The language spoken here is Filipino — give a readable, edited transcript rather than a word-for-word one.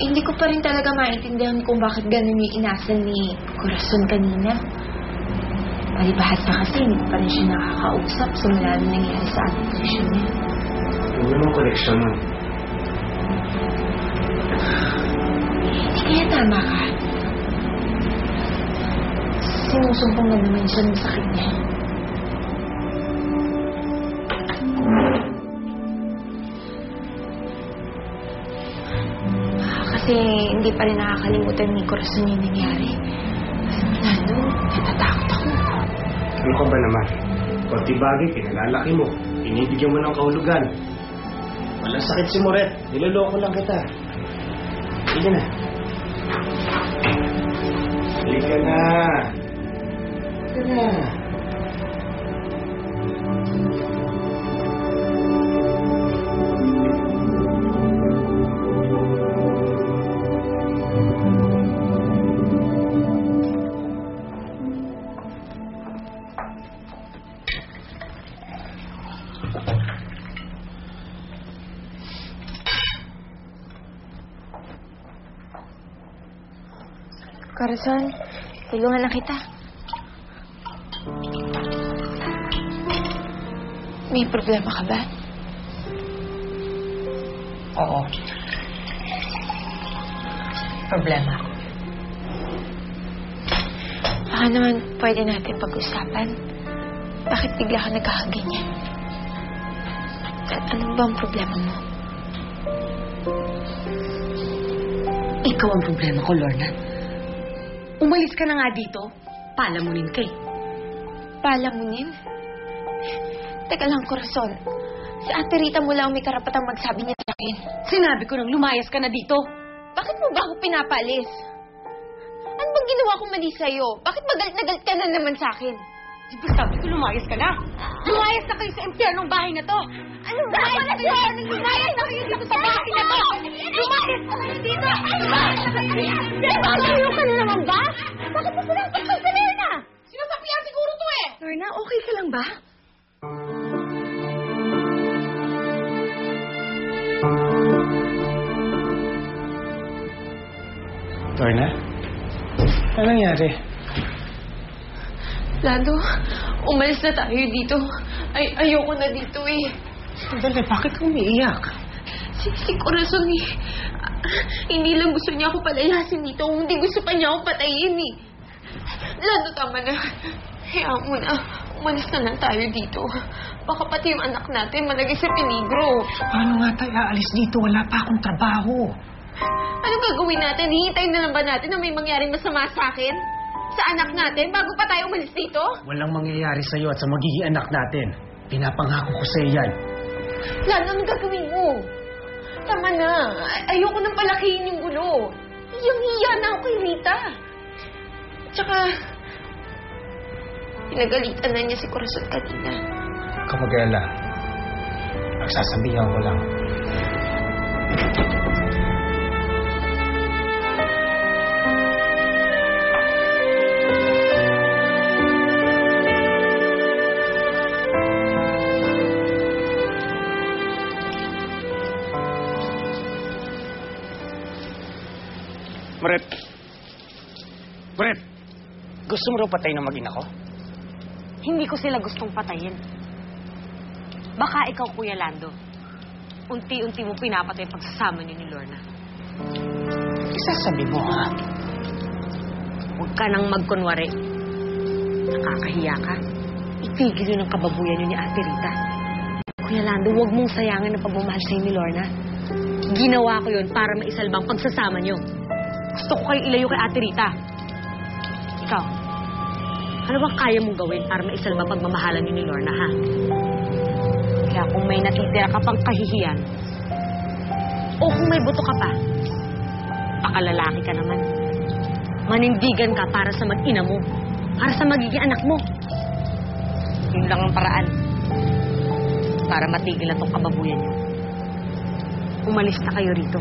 hindi ko pa rin talaga maintindihan kung bakit ganun yung inasan ni Corazon kanina. Palibahas pa kasi hindi pa rin siya nakakausap simula nung nangyari sa admission niya. Ano namang koneksyon nun? Hindi kaya tama ka. Sinusumpong na naman siya ng sakit niya. Kasi hindi pa rin nakakalimutan ni Corazon yung nangyari. Lalo, natatakot ako. Ano ka ba naman? Kunti bagay, pinalalaki mo. Inibigyan mo ng kahulugan. Walang sakit si Moret. Niloloko lang kita. Sige na. Halika na. Halika na. Corazon, tulungan na kita. May problema ka ba? Oo. Problema ako. Baka naman pwede natin pag-usapan. Bakit bigla ka nagkakaganyan? At ano ba ang problema mo? Ikaw ang problema ko, Lorna. Umalis ka na nga dito. Palamunin ka eh. Palamunin? Teka lang, Corazon. Si Ate Rita mo lang may karapatang magsabi niya sa akin. Sinabi ko nang lumayas ka na dito. Bakit mo ba ako pinapalis? Ano bang ginawa kong mali sa'yo? Bakit magalit na galit ka na naman sa akin? Di ba sabi ko lumayas ka na? Lumayas na kayo sa impyernong bahay na to. Anong ginawa na sa'yo? Lumayas na kayo dito sa bahay na to. Lumayas na kayo dito. Lumayas na kayo dito. Nagpapalayo ka na naman ba? Bakit mo sinasaktan sa Lorna? Sinasapian siguro to eh. Lorna, okay ka lang ba? Lorna? Ano nangyari? Lando, umalis na tayo dito. Ayoko na dito eh. Sandali, bakit ka umiiyak? Si Corazon eh. Hindi lang gusto niya ako palayasin dito. Hindi gusto pa niya ako patayin eh. Lando, tama na. Hayaan mo na. Umalis na lang tayo dito. Baka pati yung anak natin malagay sa peligro. Paano nga tayo aalis dito? Wala pa akong trabaho. Anong gagawin natin? Hihintayin na lang ba natin na may mangyaring masama sa akin? Sa anak natin? Bago pa tayo umalis dito? Walang mangyayari sa'yo at sa magiging anak natin. Pinapangako ko sa'yo yan. Lalo, anong gagawin mo? Tama na. Ayoko nang palakihin yung gulo. Hiyang-hiya na ako kay Rita. Tsaka, pinagalitan na niya si Corazon kanina. Kamag-alala. Magsasabihan ko lang. Moret! Moret! Gusto mo raw patayin ng mag-ina ko? Hindi ko sila gustong patayin. Baka ikaw, Kuya Lando. Unti-unti mo pinapatay ang pagsasama niyo ni Lorna. Isasabi mo, ha? Huwag ka nang magkunwari. Nakakahiya ka. Itigil yun ang kababuyan niyo ni Ate Rita. Kuya Lando, huwag mong sayangan ang pagmamahal sa'yo ni Lorna. Ginawa ko yun para maisalbang pagsasama niyo. Gusto ko kayo ilayo kay Ate Rita. Ikaw, ano bang kaya mong gawin para maisalba pagmamahalan niyo ni Lorna, ha? Kaya kung may natitira ka pang kahihiyan, o kung may buto ka pa, pakalalaki ka naman. Manindigan ka para sa mag-ina mo, para sa magiging anak mo. Yun lang ang paraan para matigil na tong kababuyan niyo. Umalis na kayo rito.